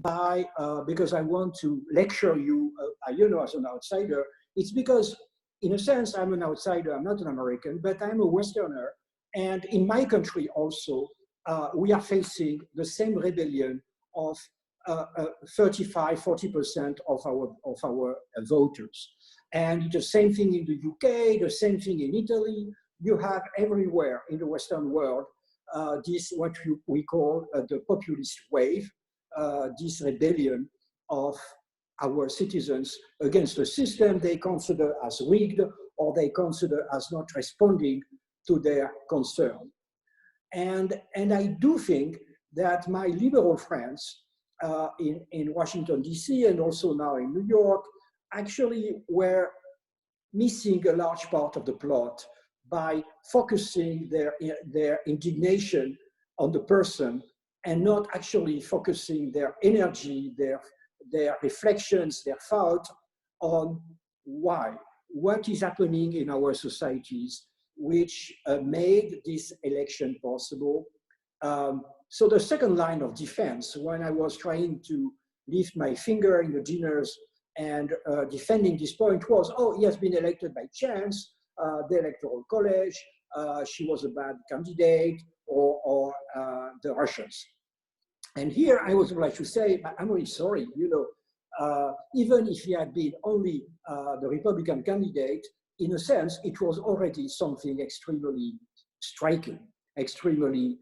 because I want to lecture you, as an outsider. It's because, in a sense, I'm an outsider. I'm not an American, but I'm a Westerner. And in my country also, we are facing the same rebellion of 35, 40% of our voters. And the same thing in the UK, the same thing in Italy. You have everywhere in the Western world this, what we call the populist wave, this rebellion of our citizens against the system they consider as rigged or they consider as not responding to their concern. And I do think that my liberal friends in Washington, D.C. and also now in New York actually were missing a large part of the plot by focusing their indignation on the person and not actually focusing their energy, their reflections, their thought on why, what is happening in our societies, which made this election possible. So the second line of defense, when I was trying to lift my finger in the dinners and defending this point was, oh, he has been elected by chance, the Electoral College, she was a bad candidate, or the Russians. And here I was obliged to say, I'm really sorry, even if he had been only the Republican candidate, in a sense, it was already something extremely striking, extremely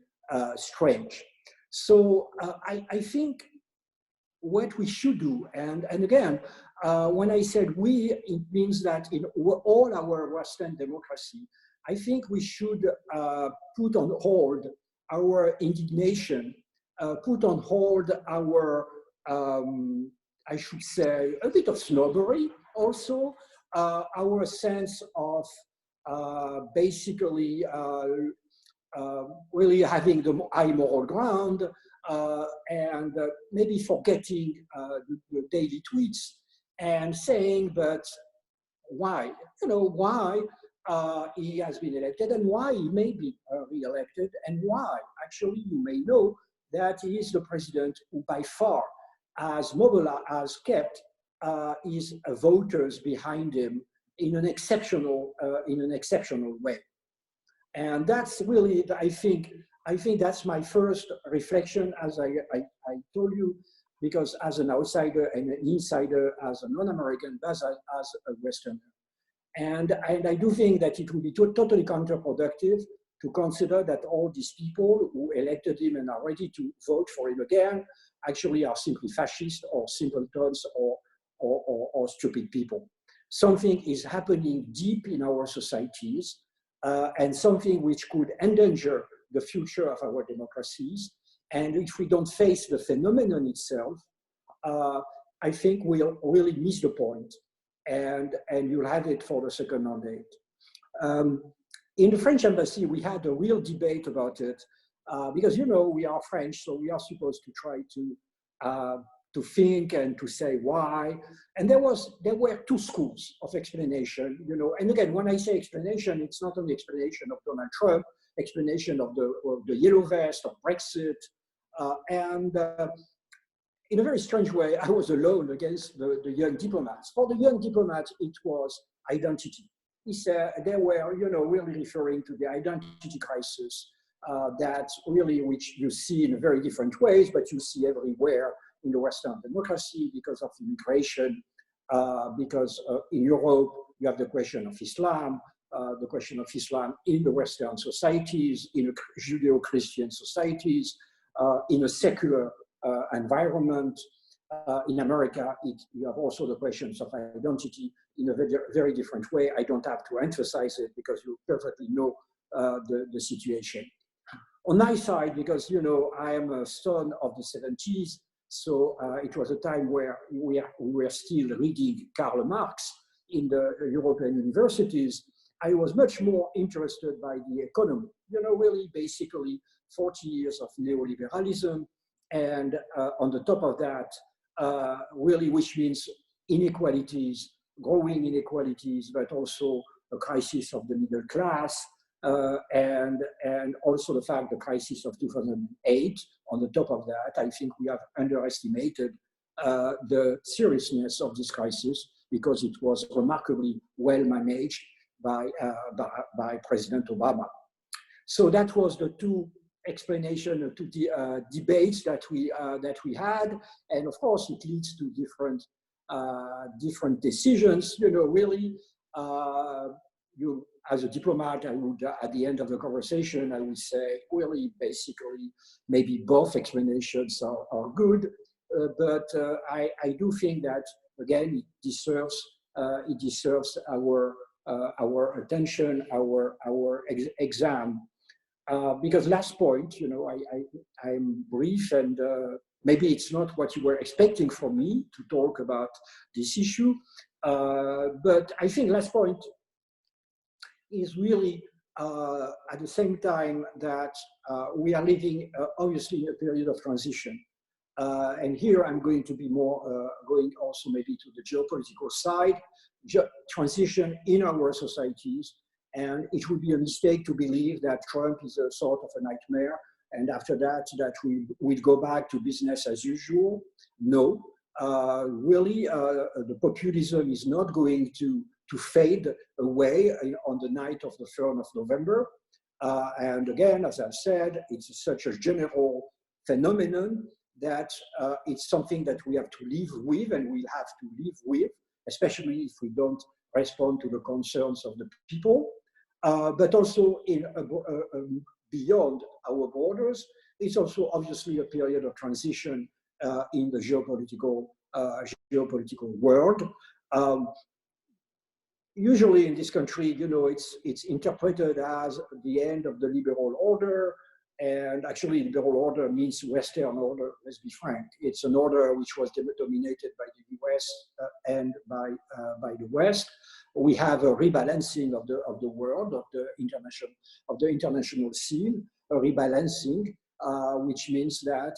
strange. So I think what we should do, and again, when I said we, it means that in all our Western democracy, I think we should put on hold our indignation, put on hold our, I should say, a bit of snobbery also, our sense of basically really having the high moral ground, and maybe forgetting the daily tweets and saying, but why? Why he has been elected and why he may be re-elected and why actually you may know that he is the president who by far has kept his voters behind him in an exceptional way. And that's really, I think that's my first reflection, as I told you, because as an outsider and an insider, as a non-American, as a Westerner. And I do think that it would be totally counterproductive to consider that all these people who elected him and are ready to vote for him again actually are simply fascists or simpletons or stupid people. Something is happening deep in our societies, and something which could endanger the future of our democracies. And if we don't face the phenomenon itself, I think we'll really miss the point, and you'll have it for the second mandate. In the French embassy, we had a real debate about it, because we are French, so we are supposed to try to think and to say why. And there were two schools of explanation, and again, when I say explanation, it's not only explanation of Donald Trump, explanation of the yellow vest, of Brexit, and in a very strange way, I was alone against the young diplomats. For the young diplomats, it was identity. They were, really referring to the identity crisis that really, which you see in very different ways, but you see everywhere in the Western democracy because of immigration, because in Europe, you have the question of Islam, in the Western societies, in Judeo-Christian societies, in a secular environment. In America, you have also the questions of identity in a very, very different way. I don't have to emphasize it because you perfectly know the situation. On my side, because I am a son of the 70s, so it was a time where we were still reading Karl Marx in the European universities. I was much more interested by the economy, really basically 40 years of neoliberalism. And on the top of that, really, which means inequalities, growing inequalities, but also a crisis of the middle class, and also the fact the crisis of 2008. On the top of that, I think we have underestimated the seriousness of this crisis because it was remarkably well managed by President Obama. So that was the two explanation to the debates that we had, and of course it leads to different decisions. You know, really, you as a diplomat, I would at the end of the conversation, I would say, really, basically, maybe both explanations are good, but I do think that again it deserves our attention, our exam. Because last point, you know, I'm brief and maybe it's not what you were expecting from me to talk about this issue, but I think last point is really at the same time that we are living obviously a period of transition. And here I'm going to be more going also maybe to the geopolitical side, transition in our societies. And it would be a mistake to believe that Trump is a sort of a nightmare, and after that, we'll go back to business as usual. No, really, the populism is not going to fade away on the night of the 3rd of November. And again, as I've said, it's such a general phenomenon that it's something that we have to live with, and we'll have to live with, especially if we don't respond to the concerns of the people. But also beyond our borders, it's also obviously a period of transition in the geopolitical world. Usually in this country, you know, it's interpreted as the end of the liberal order, and actually liberal order means Western order, let's be frank. It's an order which was dominated by the US and by the West. We have a rebalancing of the world, of the international scene, a rebalancing, which means that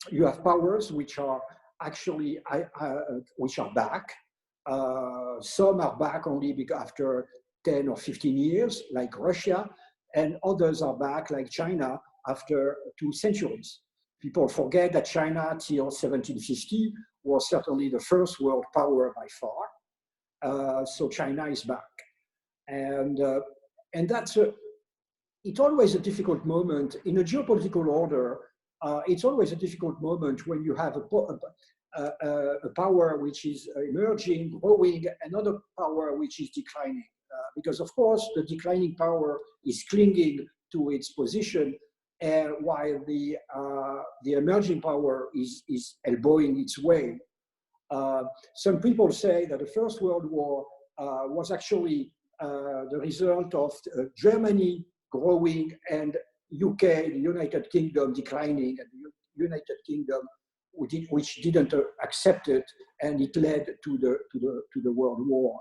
you have powers which are actually which are back. Some are back only after 10 or 15 years, like Russia, and others are back, like China, after 2 centuries. People forget that China, till 1750, was certainly the first world power by far. So China is back, and that's it's always a difficult moment in a geopolitical order. It's always a difficult moment when you have a power which is emerging, growing, another power which is declining. Because of course the declining power is clinging to its position, while the emerging power is elbowing its way. Some people say that the First World War was actually the result of Germany growing and UK, the United Kingdom, declining, and the United Kingdom which didn't accept it, and it led to the World War.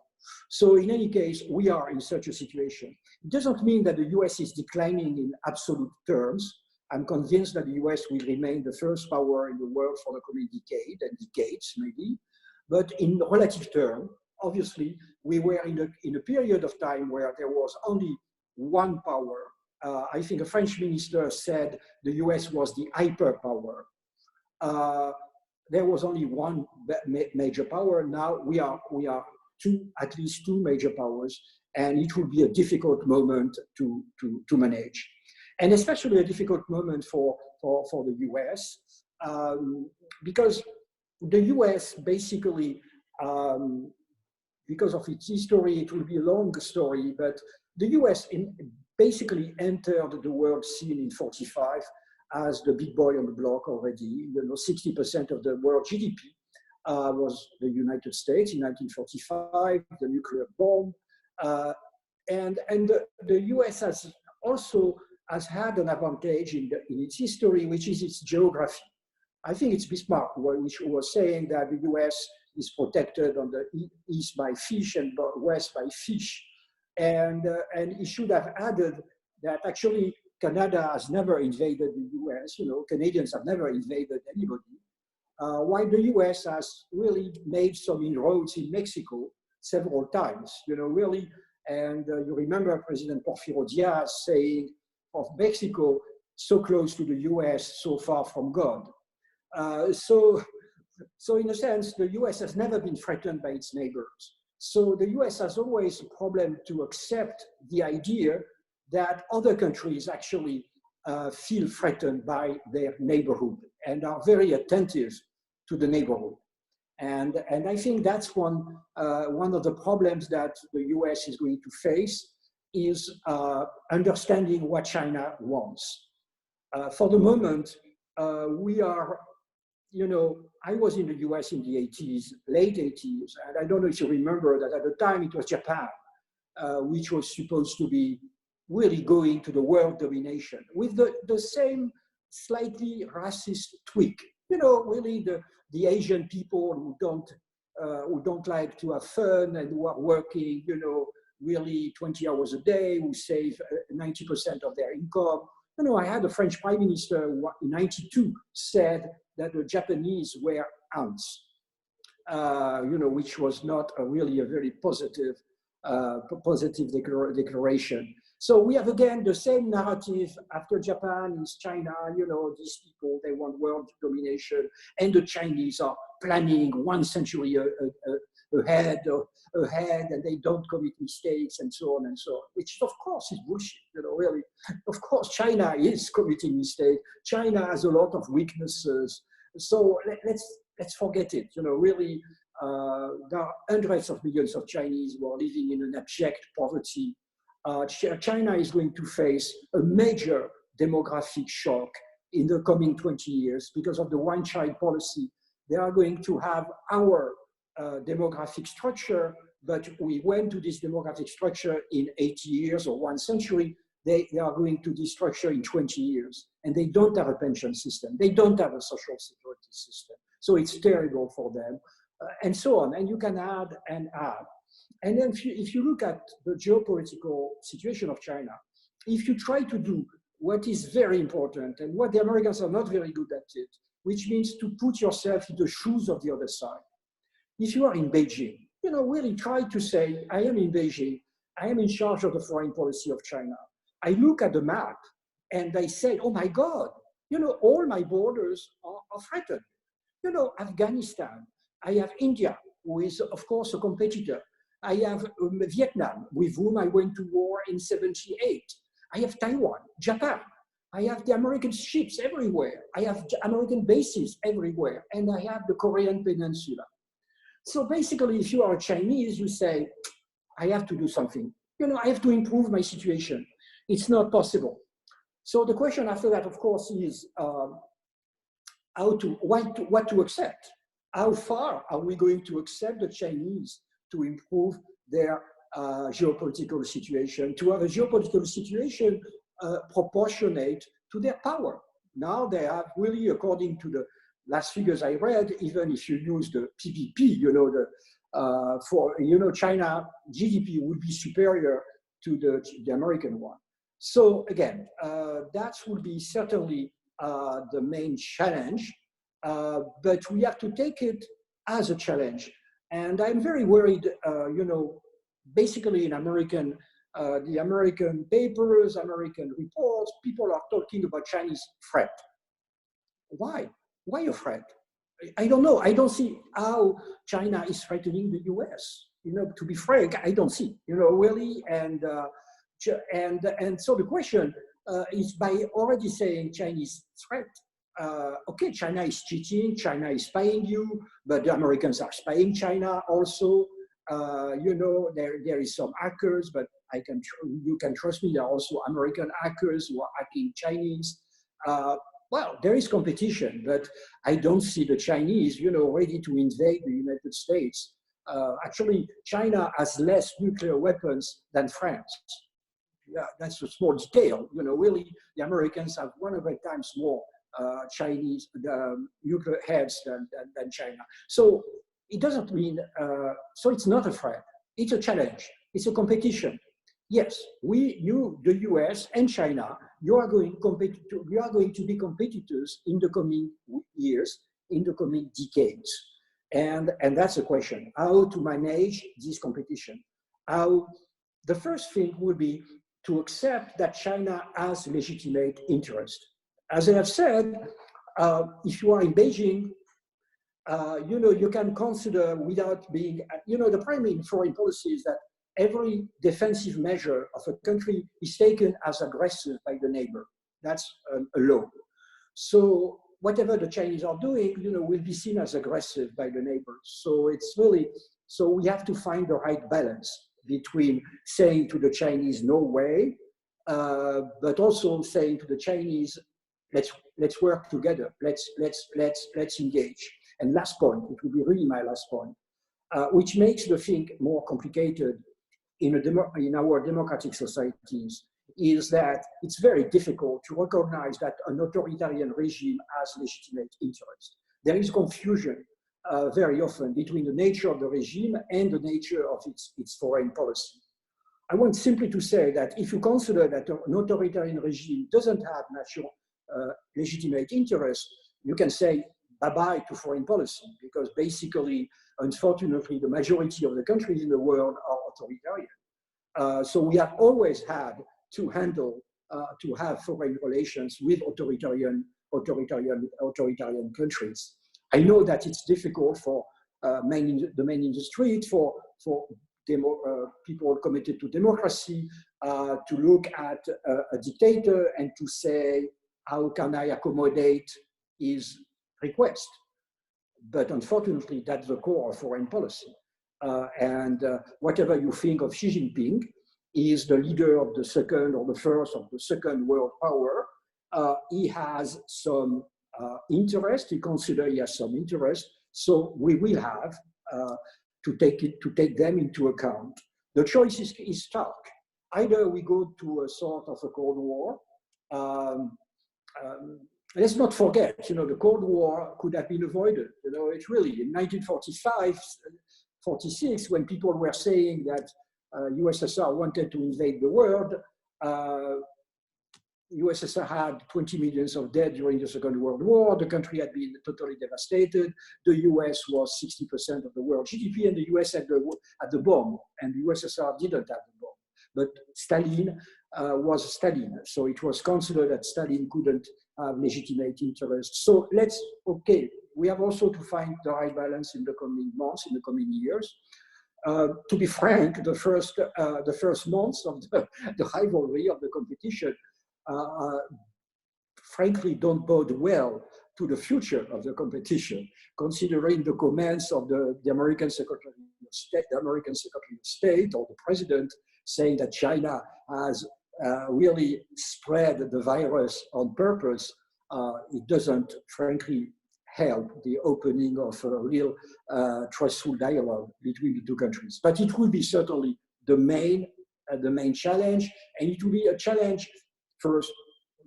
So in any case, we are in such a situation. It doesn't mean that the US is declining in absolute terms. I'm convinced that the US will remain the first power in the world for the coming decade and decades maybe. But in relative terms, obviously, we were in a period of time where there was only one power. I think a French minister said the US was the hyperpower. There was only one major power. Now we are at least two major powers, and it will be a difficult moment to manage, and especially a difficult moment for the US, because the US basically, because of its history, it will be a long story, but the US basically entered the world scene in 1945 as the big boy on the block already. You know, 60% of the world GDP was the United States in 1945, the nuclear bomb. And the US has also had an advantage in its history, which is its geography. I think it's Bismarck which was saying that the US is protected on the east by fish and west by fish. And he should have added that actually Canada has never invaded the US. You know, Canadians have never invaded anybody. While the US has really made some inroads in Mexico several times, you know, really, And you remember President Porfirio Diaz saying of Mexico, so close to the US, so far from God. So in a sense, the US has never been threatened by its neighbors. So the US has always a problem to accept the idea that other countries actually feel threatened by their neighborhood and are very attentive to the neighborhood. And I think that's one of the problems that the US is going to face is understanding what China wants. For the moment, we are, you know, I was in the US in the 80s, late 80s, and I don't know if you remember that at the time it was Japan, which was supposed to be really going to the world domination with the same slightly racist tweak. You know, really the Asian people who don't like to have fun and who are working, you know, really 20 hours a day, who save 90% of their income. You know, I had a French prime minister who in '92 said that the Japanese were ants, you know, which was not really a very positive declaration. So we have again the same narrative after Japan is China, you know, these people, they want world domination, and the Chinese are planning 1 century ahead, and they don't commit mistakes and so on and so on, which of course is bullshit, you know, really. Of course, China is committing mistakes. China has a lot of weaknesses. So let's forget it, you know, really. There are hundreds of millions of Chinese who are living in an abject poverty. China is going to face a major demographic shock in the coming 20 years because of the one-child policy. They are going to have our demographic structure, but we went to this demographic structure in 80 years or 1 century. They are going to this structure in 20 years. And they don't have a pension system. They don't have a social security system. So it's terrible for them. And so on, and you can add and add. And then if you look at the geopolitical situation of China, if you try to do what is very important and what the Americans are not very good at it, which means to put yourself in the shoes of the other side. If you are in Beijing, you know, really try to say, I am in Beijing, I am in charge of the foreign policy of China. I look at the map and I say, oh my God, you know, all my borders are threatened. You know, Afghanistan, I have India, who is, of course, a competitor. I have Vietnam, with whom I went to war in '78. I have Taiwan, Japan. I have the American ships everywhere. I have American bases everywhere. And I have the Korean Peninsula. So basically, if you are a Chinese, you say, I have to do something. You know, I have to improve my situation. It's not possible. So the question after that, of course, is what to accept. How far are we going to accept the Chinese to improve their geopolitical situation, to have a geopolitical situation proportionate to their power? Now they have really, according to the last figures I read, even if you use the PPP, you know, China GDP would be superior to the American one. So again, that will be certainly the main challenge. But we have to take it as a challenge. And I'm very worried, you know, basically in the American papers, American reports, people are talking about Chinese threat. Why? Why a threat? I don't know. I don't see how China is threatening the US. You know, to be frank, I don't see, you know, really. And so the question is by already saying Chinese threat, okay, China is cheating, China is spying you, but the Americans are spying China also. You know, there is some hackers, but you can trust me, there are also American hackers who are hacking Chinese. Well, there is competition, but I don't see the Chinese, you know, ready to invade the United States. Actually, China has less nuclear weapons than France. Yeah, that's a small detail. You know, really, the Americans have 100 times more Chinese nuclear heads than China. So it doesn't mean, so it's not a threat, it's a challenge, it's a competition. Yes, the US and China, you are going to be competitors in the coming years, in the coming decades. And that's the question, how to manage this competition, how The first thing would be to accept that China has legitimate interest. As I have said, if you are in Beijing, you can consider without being, the primary in foreign policy is that every defensive measure of a country is taken as aggressive by the neighbor. That's a law. So whatever the Chinese are doing, will be seen as aggressive by the neighbors. So it's really, so we have to find the right balance between saying to the Chinese, no way, but also saying to the Chinese, let's work together, let's engage. And last point, it will be really my last point, which makes the thing more complicated in our democratic societies, is that it's very difficult to recognize that an authoritarian regime has legitimate interest. There is confusion very often between the nature of the regime and the nature of its foreign policy. I want simply to say that if you consider that an authoritarian regime doesn't have natural legitimate interest, you can say bye-bye to foreign policy, because basically, unfortunately, the majority of the countries in the world are authoritarian. So we have always had to handle, to have foreign relations with authoritarian countries. I know that it's difficult for the men in the street, for people committed to democracy, to look at a dictator and to say, how can I accommodate his request? But unfortunately, that's the core of foreign policy. Whatever you think of Xi Jinping, he is the leader of the second or the first of the second world power. He has some interest. He considers he has some interest. So we will have to take them into account. The choice is stark. Either we go to a sort of a Cold War. Let's not forget, the Cold War could have been avoided. It's really in 1945, 46, when people were saying that USSR wanted to invade the world, USSR had 20 million of dead during the Second World War. The country had been totally devastated. The US was 60% of the world GDP, and the US had the bomb, and the USSR didn't have the bomb. But Stalin was Stalin, so it was considered that Stalin couldn't have legitimate interest. So we have also to find the right balance in the coming months, in the coming years. To be frank, the first months of the rivalry, of the competition, frankly don't bode well to the future of the competition, considering the comments of the American Secretary of State, or the President, saying that China has really spread the virus on purpose. It doesn't, frankly, help the opening of a real trustful dialogue between the two countries. But it will be certainly the main challenge, and it will be a challenge, first,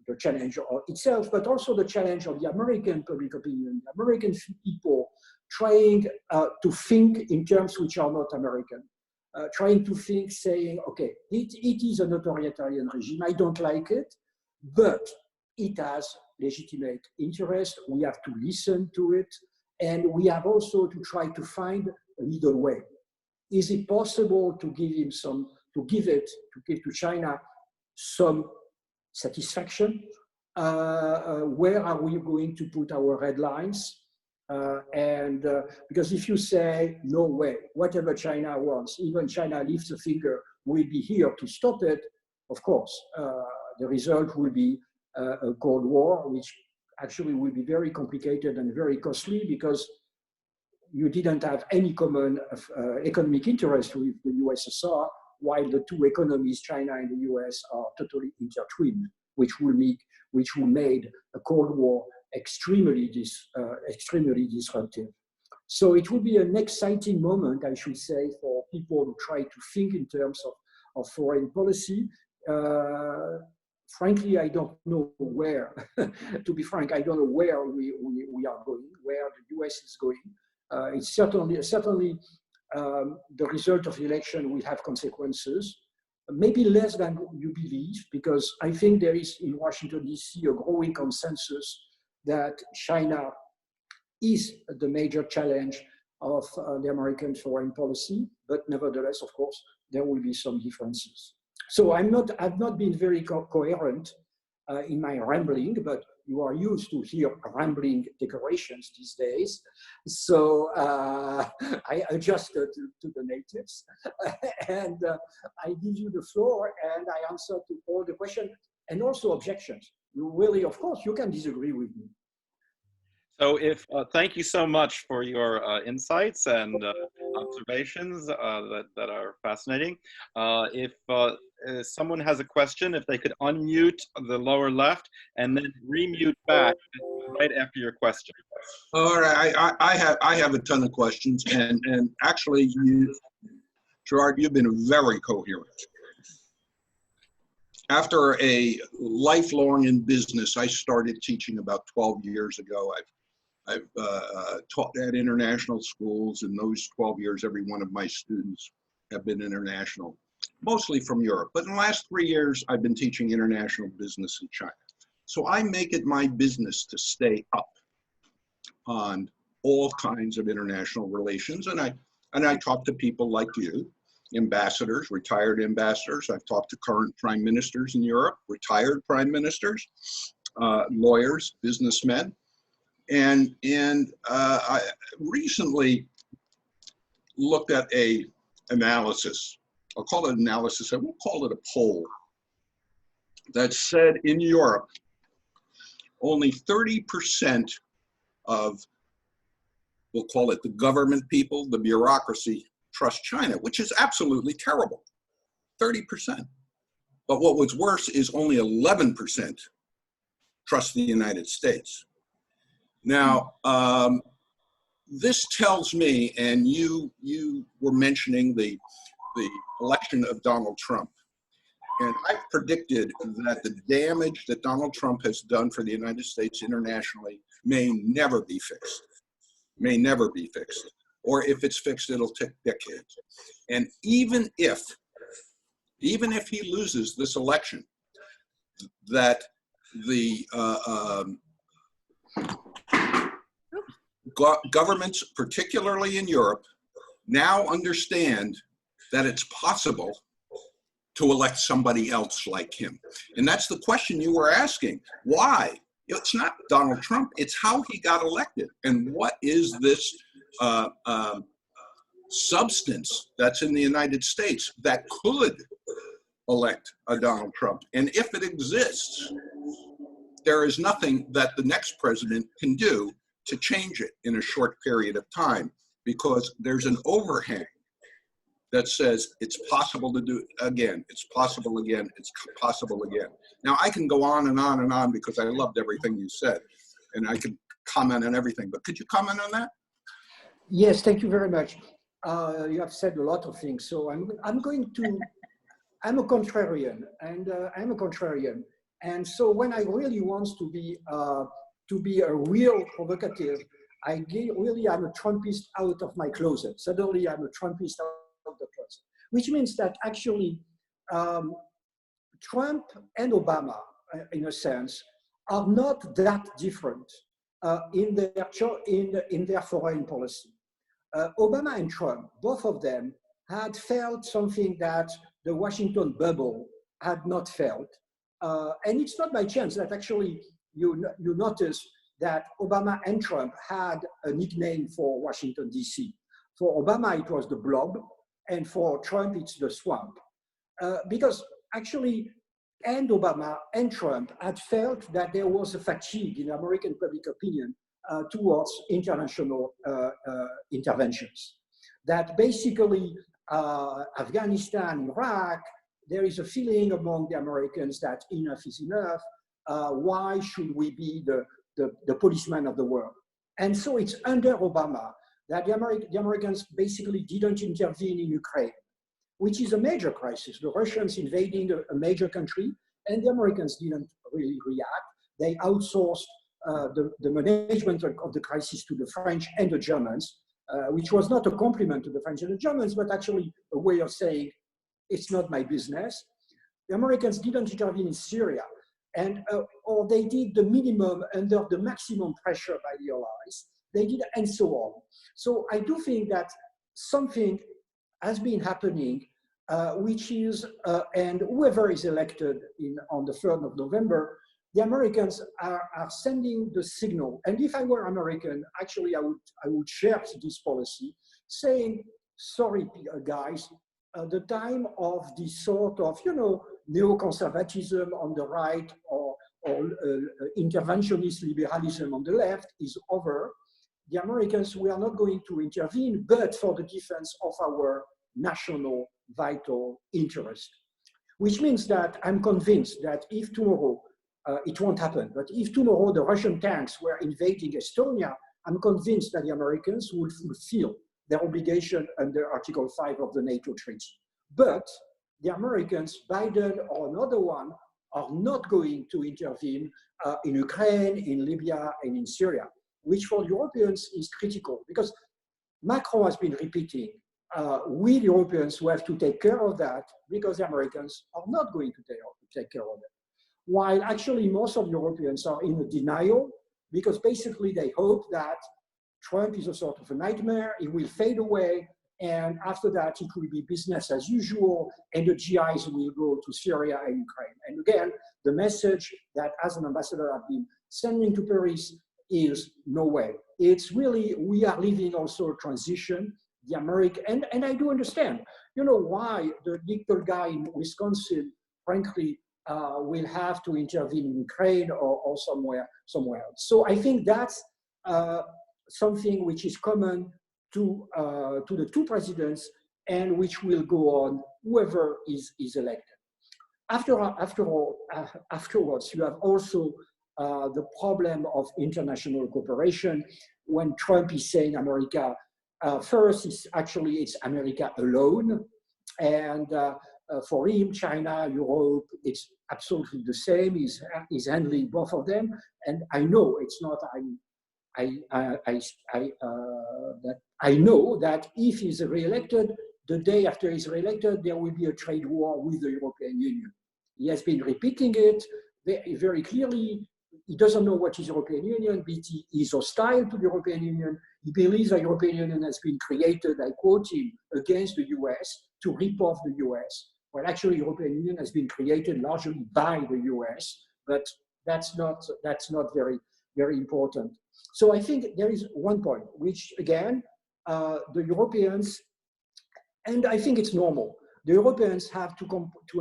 the challenge itself, but also the challenge of the American public opinion, the American people trying to think in terms which are not American, trying to think, saying, okay, it is an authoritarian regime, I don't like it, but it has legitimate interest, we have to listen to it, and we have also to try to find a middle way. Is it possible to give to China some satisfaction? Where are we going to put our red lines? Because if you say, no way, whatever China wants, even China lifts a finger, we'll be here to stop it, of course, the result will be a Cold War, which actually will be very complicated and very costly, because you didn't have any common economic interest with the USSR, while the two economies, China and the US, are totally intertwined, which made a Cold War extremely disruptive. So it will be an exciting moment, I should say, for people who try to think in terms of foreign policy. Frankly, I don't know where, to be frank, I don't know where we are going, where the US is going. It's certainly the result of the election will have consequences, maybe less than you believe, because I think there is in Washington, D.C. a growing consensus that China is the major challenge of the American foreign policy. But nevertheless, of course, there will be some differences. So I've not been very coherent in my rambling, but you are used to hear rambling declarations these days. So I adjusted to the natives and I give you the floor and I answer to all the questions and also objections. You really, of course, you can disagree with me. So thank you so much for your insights and observations that are fascinating. If someone has a question, if they could unmute the lower left and then remute back right after your question. All right, I have a ton of questions, and actually, Gerard, you've been very coherent. After a lifelong in business, I started teaching about 12 years ago. I've taught at international schools. In those 12 years, every one of my students have been international, mostly from Europe. But in the last 3 years, I've been teaching international business in China. So I make it my business to stay up on all kinds of international relations. And I talk to people like you, ambassadors, retired ambassadors. I've talked to current prime ministers in Europe, retired prime ministers, lawyers, businessmen. And I recently looked at a analysis. I'll call it analysis. I won't call it a poll. That said in Europe, only 30% of, we'll call it the government people, the bureaucracy, trust China, which is absolutely terrible. 30%. But what was worse is only 11% trust the United States. Now, this tells me, and you were mentioning the election of Donald Trump, and I've predicted that the damage that Donald Trump has done for the United States internationally may never be fixed, or if it's fixed, it'll take decades. And even if he loses this election, that the governments, particularly in Europe, now understand that it's possible to elect somebody else like him. And that's the question you were asking. Why? It's not Donald Trump, it's how he got elected. And what is this substance that's in the United States that could elect a Donald Trump? And if it exists, there is nothing that the next president can do to change it in a short period of time, because there's an overhang that says it's possible to do it again, it's possible again, it's possible again. Now, I can go on and on and on because I loved everything you said, and I can comment on everything, but could you comment on that? Yes, thank you very much. You have said a lot of things, so I'm a contrarian, and so when I really want to be a real provocative, I'm a Trumpist out of my closet. Suddenly, I'm a Trumpist out of the closet, which means that actually Trump and Obama, in a sense, are not that different in their foreign policy. Obama and Trump, both of them, had felt something that the Washington bubble had not felt. And it's not by chance that actually you notice that Obama and Trump had a nickname for Washington, D.C. For Obama, it was the blob, and for Trump, it's the swamp. Because actually, and Obama and Trump had felt that there was a fatigue in American public opinion towards international interventions. That basically Afghanistan, Iraq, there is a feeling among the Americans that enough is enough. Why should we be the policeman of the world? And so it's under Obama that the Americans basically didn't intervene in Ukraine, which is a major crisis. The Russians invading a major country, and the Americans didn't really react. They outsourced the management of the crisis to the French and the Germans, which was not a compliment to the French and the Germans, but actually a way of saying, it's not my business. The Americans didn't intervene in Syria, and or they did the minimum under the maximum pressure by the Allies. They did, and so on. So I do think that something has been happening which is, and whoever is elected on the 3rd of November, the Americans are sending the signal. And if I were American, actually, I would share this policy, saying, sorry, guys, the time of this sort of, neoconservatism on the right or interventionist liberalism on the left is over. The Americans, we are not going to intervene, but for the defense of our national vital interest. Which means that I'm convinced that if tomorrow, it won't happen, but if tomorrow the Russian tanks were invading Estonia, I'm convinced that the Americans would fulfill their obligation under Article 5 of the NATO treaty. But the Americans, Biden or another one, are not going to intervene in Ukraine, in Libya, and in Syria, which for Europeans is critical, because Macron has been repeating, we Europeans who have to take care of that because the Americans are not going to take care of it. While actually most of Europeans are in a denial, because basically they hope that Trump is a sort of a nightmare, it will fade away, and after that it will be business as usual, and the GIs will go to Syria and Ukraine. And again, the message that as an ambassador I've been sending to Paris is no way. It's really, we are living also a transition, the American, and I do understand, why the little guy in Wisconsin, frankly, will have to intervene in Ukraine or somewhere else. So I think that's something which is common to the two presidents and which will go on whoever is elected. Afterwards, you have also the problem of international cooperation. When Trump is saying America first, it's America alone, and for him, China, Europe, it's absolutely the same. He's handling both of them, and I know it's not. I know that if he's re-elected, the day after he's re-elected, there will be a trade war with the European Union. He has been repeating it very clearly. He doesn't know what is European Union, but he is hostile to the European Union. He believes the European Union has been created, I quote him, against the US, to rip off the US. Well, actually, the European Union has been created largely by the US, but that's not very, very important. So I think there is one point, which again, the Europeans, and I think it's normal, the Europeans have to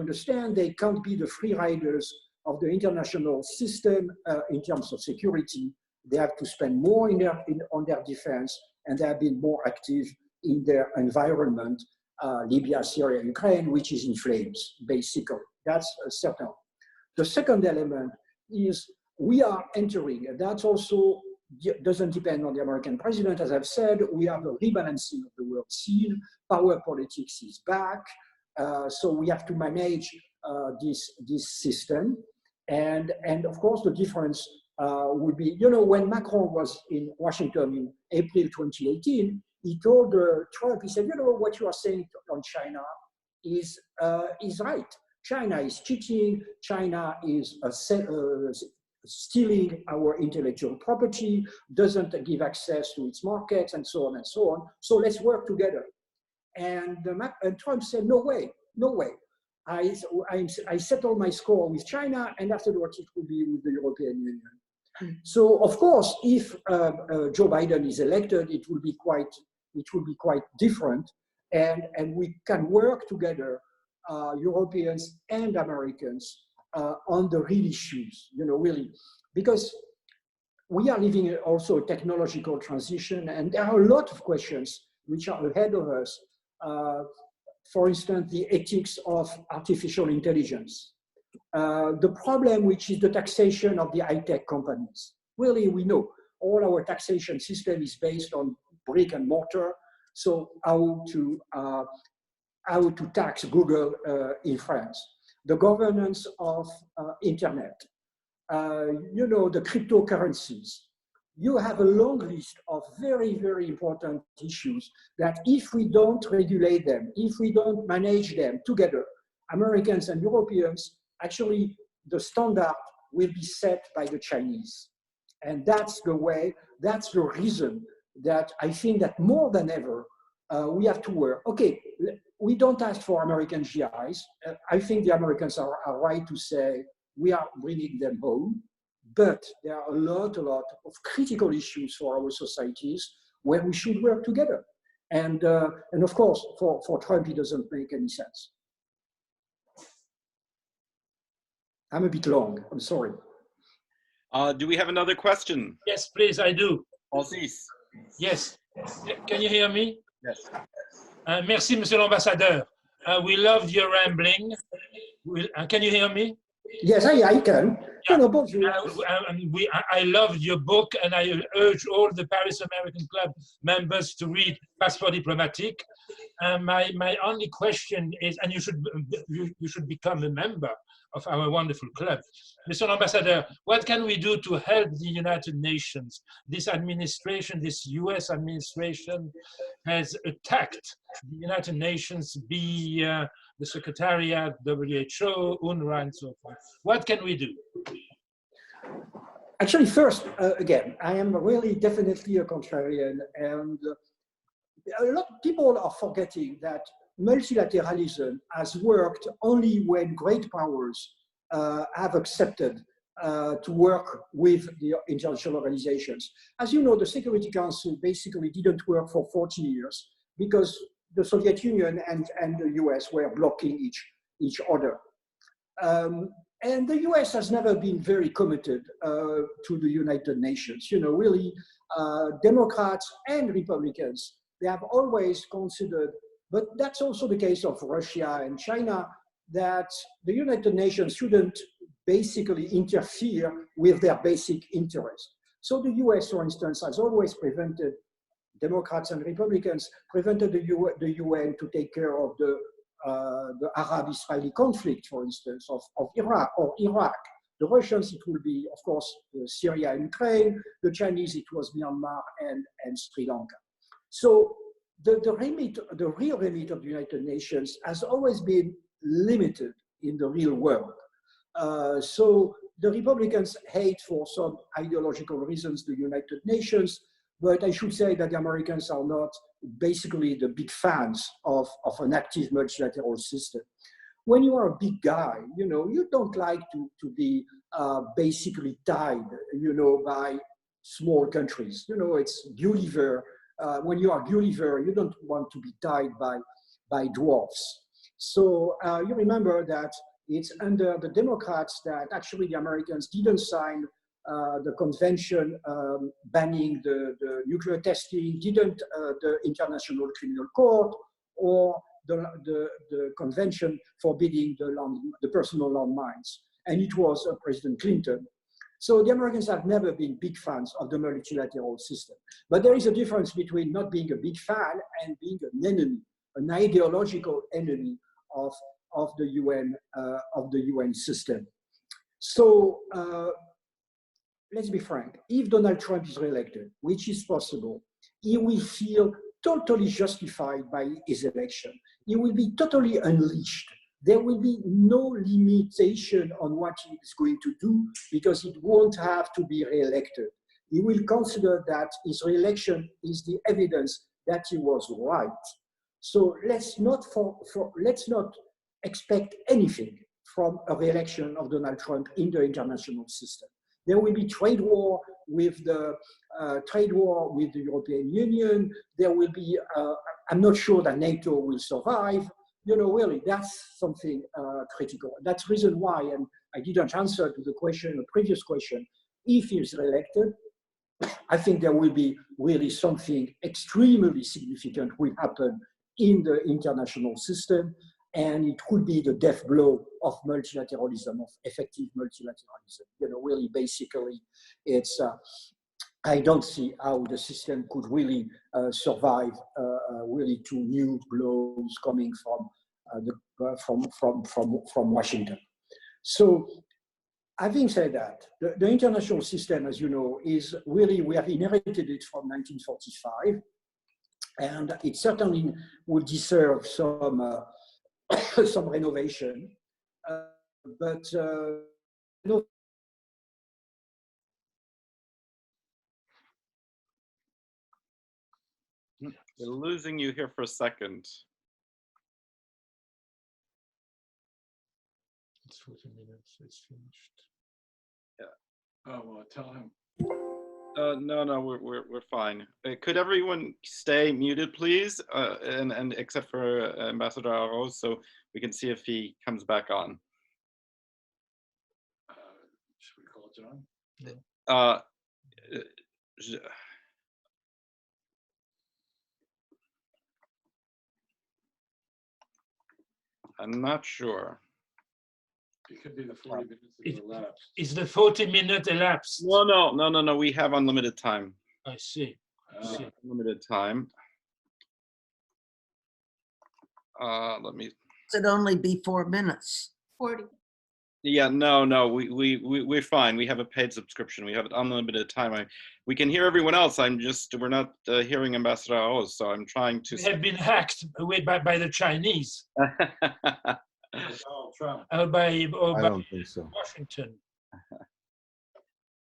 understand they can't be the free riders of the international system in terms of security. They have to spend more on their defense, and they have been more active in their environment, Libya, Syria, Ukraine, which is in flames, basically. That's certain. The second element is we are entering, and that also doesn't depend on the American president. As I've said, we have a rebalancing of the world scene. Power politics is back. So we have to manage this system. And of course, the difference would be, when Macron was in Washington in April 2018, he told Trump, he said, what you are saying on China is right. China is cheating. China is stealing our intellectual property, doesn't give access to its markets, and so on and so on. So let's work together. And Trump said, no way, no way. I settle my score with China, and afterwards it will be with the European Union. So of course, if Joe Biden is elected, it will be quite different, and we can work together, Europeans and Americans, on the real issues, really, because we are living also a technological transition, and there are a lot of questions which are ahead of us. For instance, the ethics of artificial intelligence, the problem which is the taxation of the high-tech companies. Really, we know all our taxation system is based on brick and mortar. So how to tax Google in France? The governance of internet, the cryptocurrencies. You have a long list of very, very important issues that if we don't regulate them, if we don't manage them together, Americans and Europeans, actually the standard will be set by the Chinese. And that's the way, that's the reason that I think that more than ever, we have to work. Okay, we don't ask for American GIs. I think the Americans are right to say we are bringing them home, but there are a lot of critical issues for our societies where we should work together. And of course, for Trump, it doesn't make any sense. I'm a bit long, I'm sorry. Do we have another question? Yes, please, I do. Francis. Yes. Can you hear me? Yes. Merci, Monsieur l'Ambassadeur. We loved your rambling. Can you hear me? Yes, I can. Yeah. No, bonjour. I loved your book, and I urge all the Paris American Club members to read Passeport Diplomatique. My only question is, and you should become a member of our wonderful club. Mr. Ambassador, what can we do to help the United Nations? This administration, this US administration has attacked the United Nations, be the Secretariat, WHO, UNRWA, and so forth. What can we do? Actually, first, again, I am really definitely a contrarian, and a lot of people are forgetting that multilateralism has worked only when great powers have accepted to work with the international organizations. As you know, the Security Council basically didn't work for 40 years because the Soviet Union and the US were blocking each other. And the US has never been very committed to the United Nations. You know, really, Democrats and Republicans, they have always considered, but that's also the case of Russia and China, that the United Nations shouldn't basically interfere with their basic interests. So the US, for instance, has always prevented, Democrats and Republicans, prevented the UN to take care of the Arab-Israeli conflict, for instance, of Iraq or Iraq. The Russians, it will be, of course, Syria and Ukraine. The Chinese, it was Myanmar and Sri Lanka. So the real remit of the United Nations has always been limited in the real world. So the Republicans hate, for some ideological reasons, the United Nations, but I should say that the Americans are not basically the big fans of an active multilateral system. When you are a big guy, you know, you don't like to be basically tied, you know, by small countries. You know, it's Gulliver. When you are Gulliver, you don't want to be tied by dwarfs. So you remember that it's under the Democrats that actually the Americans didn't sign the convention banning the nuclear testing, didn't the International Criminal Court, or the convention forbidding the personal landmines. And it was President Clinton. So the Americans have never been big fans of the multilateral system. But there is a difference between not being a big fan and being an enemy, an ideological enemy of the UN system. So let's be frank, if Donald Trump is reelected, which is possible, he will feel totally justified by his election. He will be totally unleashed. There will be no limitation on what he is going to do because it won't have to be reelected. He will consider that his reelection is the evidence that he was right. So let's not expect anything from a reelection of Donald Trump in the international system. There will be trade war with the European Union. There will be, I'm not sure that NATO will survive. You know, really, that's something critical. That's the reason why, and I didn't answer to the question, the previous question, if he is reelected, I think there will be really something extremely significant will happen in the international system, and it could be the death blow of multilateralism, of effective multilateralism. You know, really, basically, it's, I don't see how the system could really survive really to new blows coming from Washington. So, having said that, the international system, as you know, is really, we have inherited it from 1945, and it certainly would deserve some some renovation, but no. We're losing you here for a second. It's 40 minutes. It's finished. Yeah. Oh, well, tell him. No, we're fine. Could everyone stay muted, please? And except for Ambassador Araud, so we can see if he comes back on. Should we call John? I'm not sure. It could be the 40 minutes that elapsed. Is the 40-minute elapsed? No. We have unlimited time. I see. Unlimited time. Let me. It'd only be 4 minutes. 40. Yeah, no. We're fine. We have a paid subscription. We have unlimited time. We can hear everyone else. We're not hearing Ambassador Araud, so I'm trying to. We have been hacked away by the Chinese. Donald Trump. Or by I don't think so. Washington.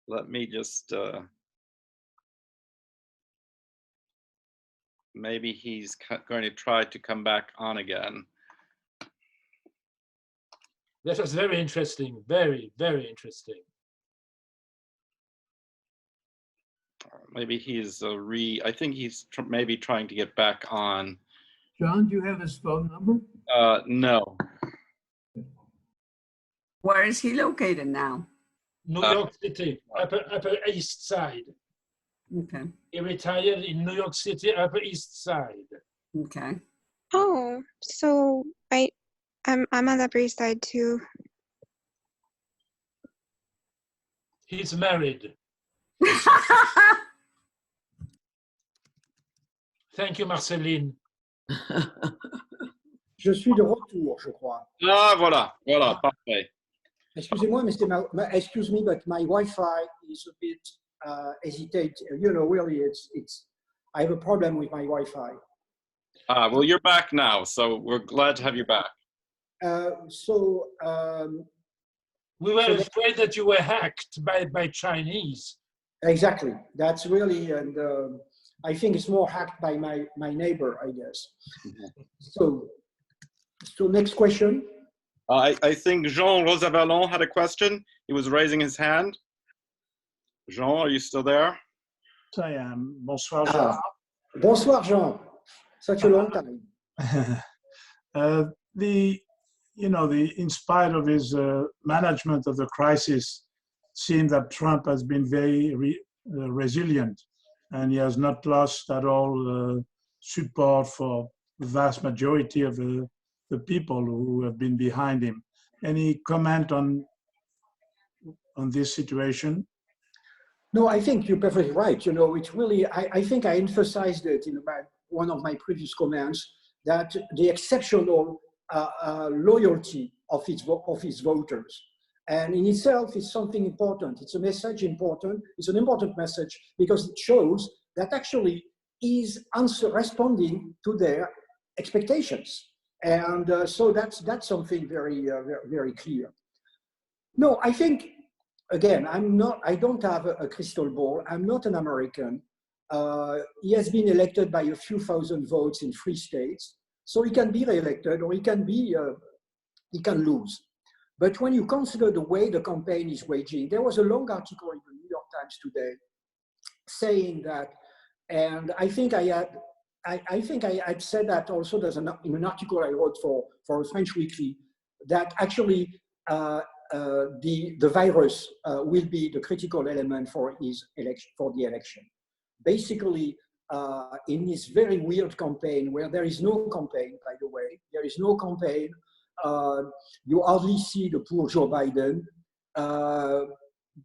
Let me just. Maybe he's going to try to come back on again. That was very interesting. Very, very interesting. Maybe he's I think he's maybe trying to get back on. John, do you have his phone number? No. Where is he located now? New York City, Upper East Side. Okay. He retired in New York City, Upper East Side. Okay. Oh, so I'm on the Upper East Side too. He's married. Thank you, Marceline. Je suis de retour, je crois. Ah, voilà, parfait. Excusez-moi, mais excuse me, but my Wi-Fi is a bit hesitate. You know, really, I have a problem with my Wi-Fi. Well, you're back now, so we're glad to have you back. We were afraid that you were hacked by Chinese. Exactly. That's really, and I think it's more hacked by my neighbor, I guess. So next question. I think Jean Rosavallon had a question. He was raising his hand. Jean, are you still there? I am. Bonsoir, Gérard. Bonsoir, Jean. Such a long time. In spite of his management of the crisis, it seems that Trump has been very resilient, and he has not lost at all support for the vast majority of the people who have been behind him. Any comment on this situation? No, I think you're perfectly right. You know, it's really, I think I emphasized it in one of my previous comments, that the exceptional loyalty of his voters. And in itself, it's something important. It's a message important. It's an important message because it shows that actually he's responding to their expectations. And so that's something very, very clear. No, I think, again, I don't have a crystal ball. I'm not an American. He has been elected by a few thousand votes in 3 states. So he can be re-elected or he can lose. But when you consider the way the campaign is waging, there was a long article in the New York Times today saying that, and I think I had said that also in an article I wrote for a French weekly, that actually the virus will be the critical element for the election. Basically, in this very weird campaign, where there is no campaign, by the way, there is no campaign. You hardly see the poor Joe Biden.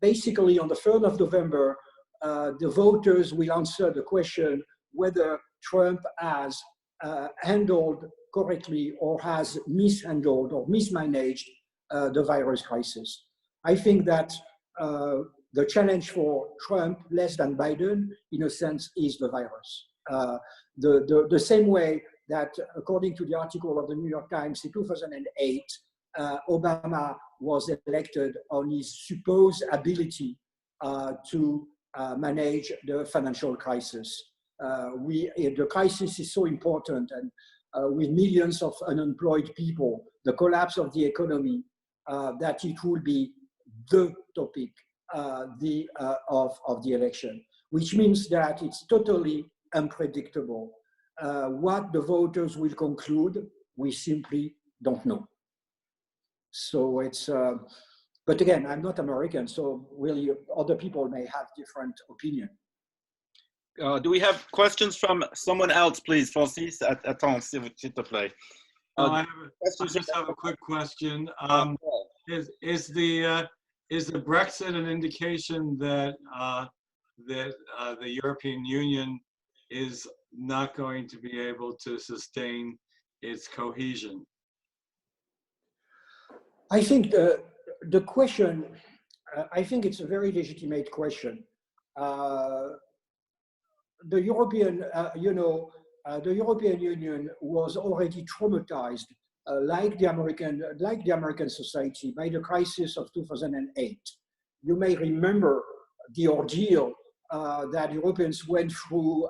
Basically, on the 3rd of November, the voters will answer the question whether Trump has handled correctly or has mishandled or mismanaged the virus crisis. I think that the challenge for Trump, less than Biden, in a sense, is the virus. The same way that, according to the article of the New York Times in 2008, Obama was elected on his supposed ability to manage the financial crisis. The crisis is so important, and with millions of unemployed people, the collapse of the economy, that it will be the topic of the election, which means that it's totally unpredictable. What the voters will conclude, we simply don't know. So it's, but again, I'm not American, so really other people may have different opinion. Do we have questions from someone else, please? Francis, attends, s'il te plaît. I just have a quick question. Is the Brexit an indication that the European Union is not going to be able to sustain its cohesion? I think the question, I think it's a very legitimate question. The European, the European Union was already traumatized, like the American society, by the crisis of 2008. You may remember the ordeal that Europeans went through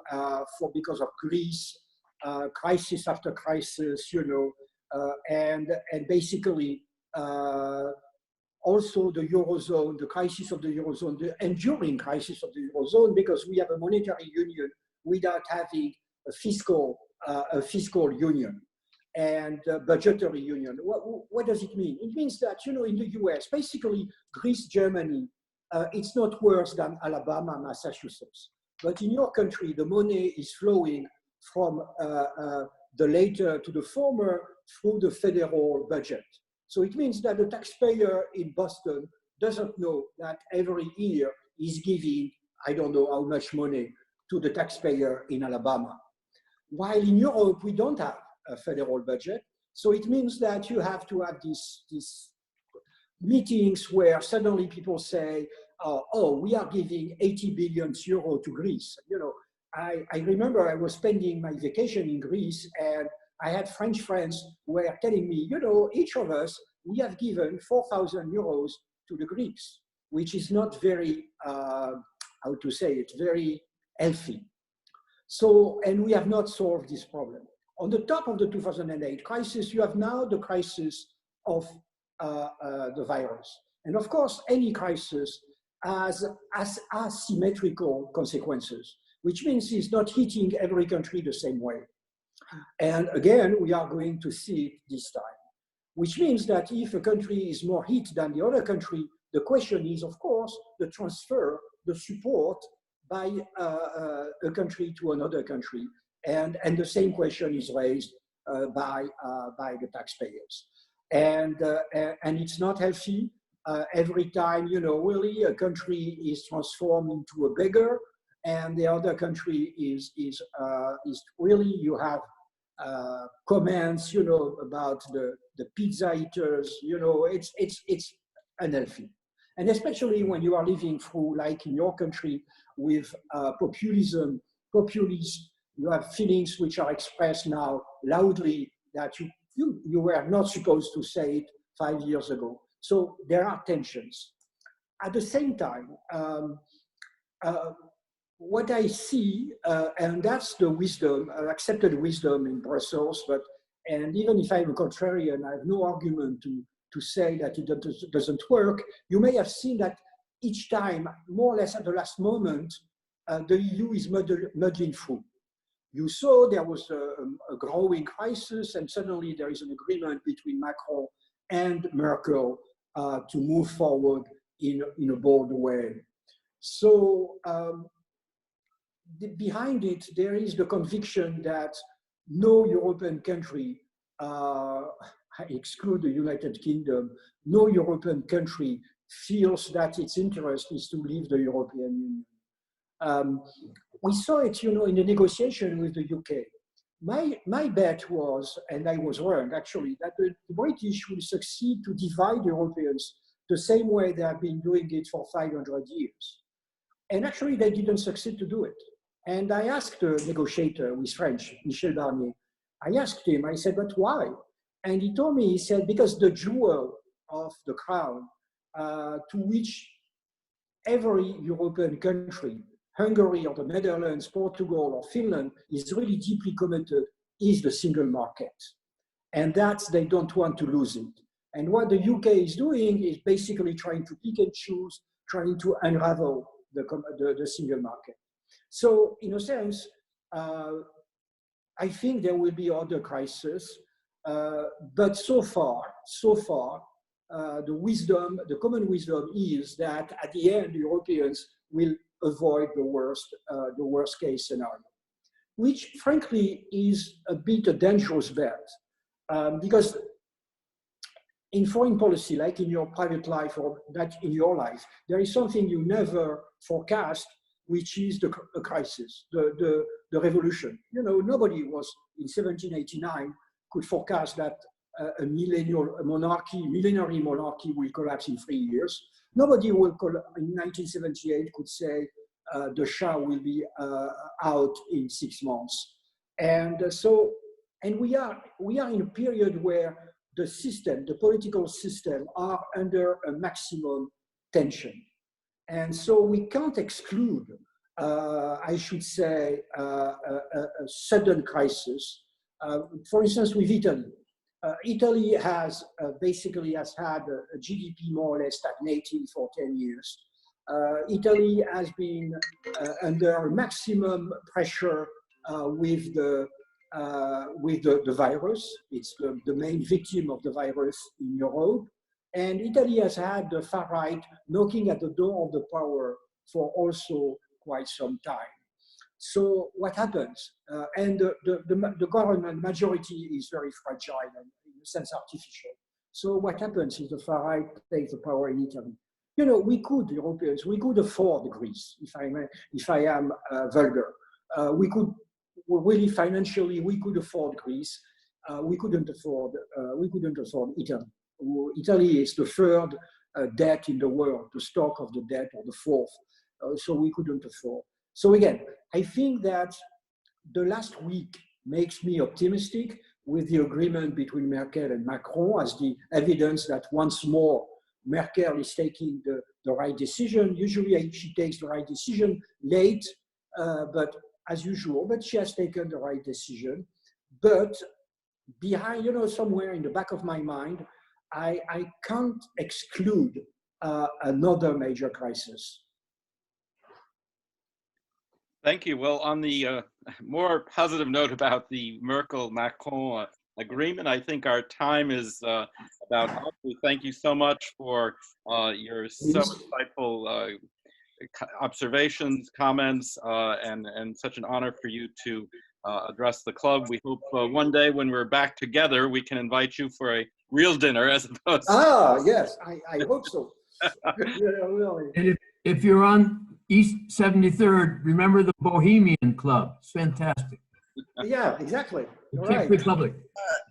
because of Greece, crisis after crisis, and basically also the Eurozone, the crisis of the Eurozone, the enduring crisis of the Eurozone, because we have a monetary union without having a fiscal union and budgetary union. What does it mean? It means that, in the US, basically Greece, Germany, it's not worse than Alabama, Massachusetts. But in your country, the money is flowing from the later to the former through the federal budget. So it means that the taxpayer in Boston doesn't know that every year he's giving, I don't know how much money, to the taxpayer in Alabama. While in Europe, we don't have a federal budget. So it means that you have to have these meetings where suddenly people say, oh, we are giving 80 billion euro to Greece. I remember I was spending my vacation in Greece, and I had French friends who were telling me, each of us, we have given 4,000 euros to the Greeks, which is not very, how to say it, very healthy. So, and we have not solved this problem. On the top of the 2008 crisis, you have now the crisis of the virus. And of course, any crisis has asymmetrical consequences, which means it's not hitting every country the same way. And again, we are going to see it this time, which means that if a country is more hit than the other country, the question is, of course, the transfer, the support by a country to another country. And the same question is raised by the taxpayers. And it's not healthy. Every time, really a country is transformed into a beggar, and the other country is really, you have comments, about the pizza eaters, it's unhealthy. And especially when you are living through, like in your country, with populism, you have feelings which are expressed now loudly that you were not supposed to say it 5 years ago. So there are tensions. At the same time, what I see, and that's the wisdom, accepted wisdom in Brussels, and even if I'm a contrarian, I have no argument to say that it doesn't work. You may have seen that each time, more or less at the last moment, the EU is muddling through. You saw there was a growing crisis, and suddenly there is an agreement between Macron and Merkel to move forward in a bold way. So behind it, there is the conviction that no European country, I exclude the United Kingdom, no European country feels that its interest is to leave the European Union. We saw it, in the negotiation with the UK. My bet was, and I was wrong actually, that the British will succeed to divide Europeans the same way they have been doing it for 500 years. And actually they didn't succeed to do it. And I asked the negotiator with French, Michel Barnier, I asked him, I said, but why? And he told me, he said, because the jewel of the crown to which every European country Hungary or the Netherlands, Portugal or Finland is really deeply committed is the single market. And that's, they don't want to lose it. And what the UK is doing is basically trying to pick and choose, trying to unravel the single market. So in a sense, I think there will be other crises, but so far, the common wisdom is that at the end, the Europeans will avoid the worst case scenario, which frankly is a bit a dangerous bet, because in foreign policy, like in your private life or that in your life, there is something you never forecast, which is the crisis, the revolution. You know, nobody was in 1789 could forecast that a millenary monarchy will collapse in 3 years. Nobody will in 1978 could say the Shah will be out in 6 months. And we are in a period where the system, the political system, are under a maximum tension. And so we can't exclude, I should say, a sudden crisis. For instance, with Italy. Italy has basically had a GDP more or less stagnating for 10 years. Italy has been under maximum pressure with the virus. It's the main victim of the virus in Europe. And Italy has had the far right knocking at the door of the power for also quite some time. So what happens? And the government majority is very fragile and in a sense artificial. So what happens if the far right takes the power in Italy? You know, Europeans, we could afford Greece, if I am vulgar. We could, really financially, we could afford Greece. We couldn't afford Italy. Italy is the third debt in the world, the stock of the debt, or the fourth. So we couldn't afford. So again, I think that the last week makes me optimistic with the agreement between Merkel and Macron as the evidence that once more Merkel is taking the right decision. Usually she takes the right decision late, but as usual, but she has taken the right decision. But behind, somewhere in the back of my mind, I can't exclude another major crisis. Thank you. Well, on the more positive note about the Merkel-Macron agreement, I think our time is about up. We thank you so much for your so insightful observations, comments, and such an honor for you to address the club. We hope one day when we're back together, we can invite you for a real dinner as opposed to... Yes, I hope so. Really. And if you're on East 73rd, remember the Bohemian Club. It's fantastic. Yeah, exactly. The Czech Republic.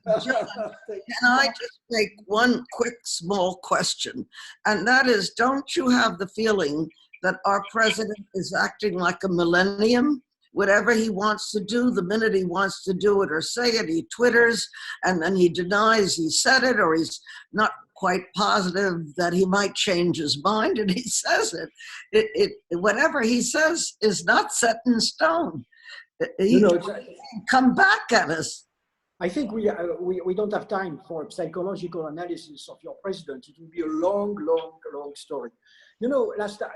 Can I just make one quick small question? And that is, don't you have the feeling that our president is acting like a millennium? Whatever he wants to do, the minute he wants to do it or say it, he twitters, and then he denies he said it, or he's not quite positive that he might change his mind, and he says it. Whatever he says is not set in stone. He can come back at us. I think we don't have time for a psychological analysis of your president. It will be a long story. Last time,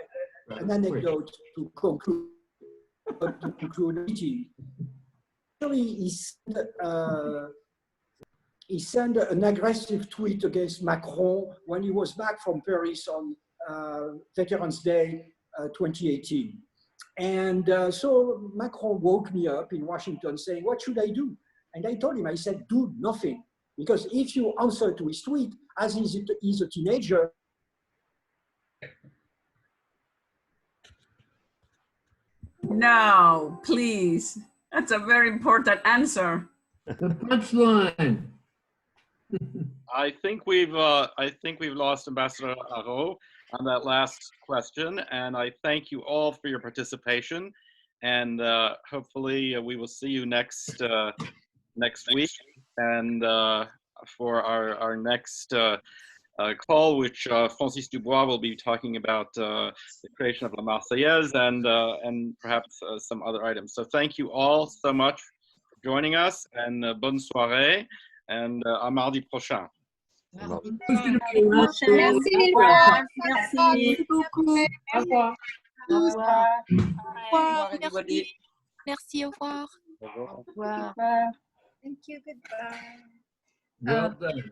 an anecdote to conclude the meeting. Actually, he sent an aggressive tweet against Macron when he was back from Paris on Veterans Day 2018. And so Macron woke me up in Washington saying, what should I do? And I told him, I said, do nothing. Because if you answer to his tweet, as he's a teenager, No, please. That's a very important answer. The punchline. I think we've lost Ambassador Araud on that last question, and I thank you all for your participation. And hopefully we will see you next week, and for our next call, which Francis Dubois will be talking about the creation of La Marseillaise and perhaps some other items. So thank you all so much for joining us, and bonne soirée, and à mardi prochain. Who's going to be around? Merci beaucoup. Au revoir. Au revoir. Au revoir. Merci. Merci, au revoir. Au revoir. Thank you. Goodbye. Well done.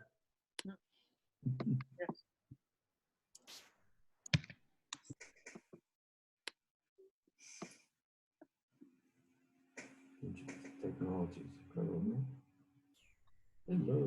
Technology is incredible. Hello.